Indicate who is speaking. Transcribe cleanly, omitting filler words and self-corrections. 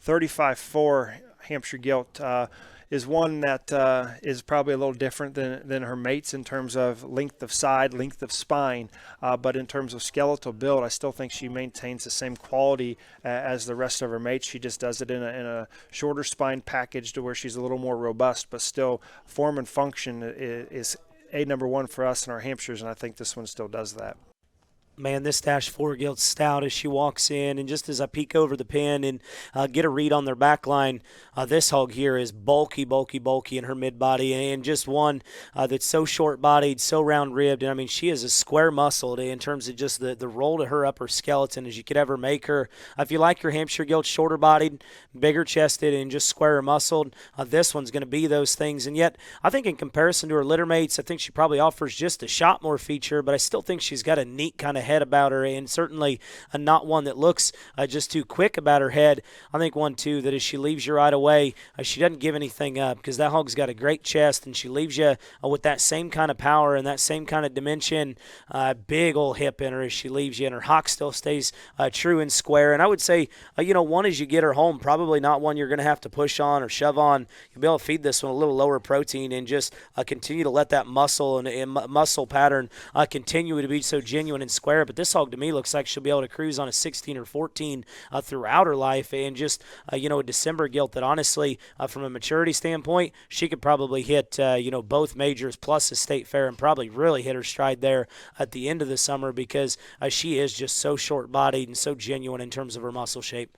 Speaker 1: 35-4 Hampshire Gilt is one that is probably a little different than her mates in terms of length of side, length of spine, but in terms of skeletal build, I still think she maintains the same quality as the rest of her mates. She just does it in a shorter spine package to where she's a little more robust, but still form and function is number one for us in our Hampshires, and I think this one still does that.
Speaker 2: Man, this Dash 4 Gilt's stout as she walks in, and just as I peek over the pen and get a read on their back line, this hog here is bulky in her mid-body, and just one that's so short-bodied, so round-ribbed, and I mean, she is as square-muscled in terms of just the roll to her upper skeleton as you could ever make her. If you like your Hampshire Gilt shorter-bodied, bigger-chested, and just square-muscled, this one's going to be those things, and yet I think in comparison to her litter mates, I think she probably offers just a shot more feature, but I still think she's got a neat kind of head about her, and certainly not one that looks just too quick about her head. I think one, too, that as she leaves you right away, she doesn't give anything up because that hog's got a great chest, and she leaves you with that same kind of power and that same kind of dimension, big old hip in her as she leaves you, and her hock still stays true and square. And I would say, one as you get her home, probably not one you're going to have to push on or shove on. You'll be able to feed this one a little lower protein and just continue to let that muscle and muscle pattern continue to be so genuine and square. But this hog to me looks like she'll be able to cruise on a 16 or 14 throughout her life, and just a December Gilt that honestly from a maturity standpoint she could probably hit both majors plus a state fair and probably really hit her stride there at the end of the summer because she is just so short bodied and so genuine in terms of her muscle shape.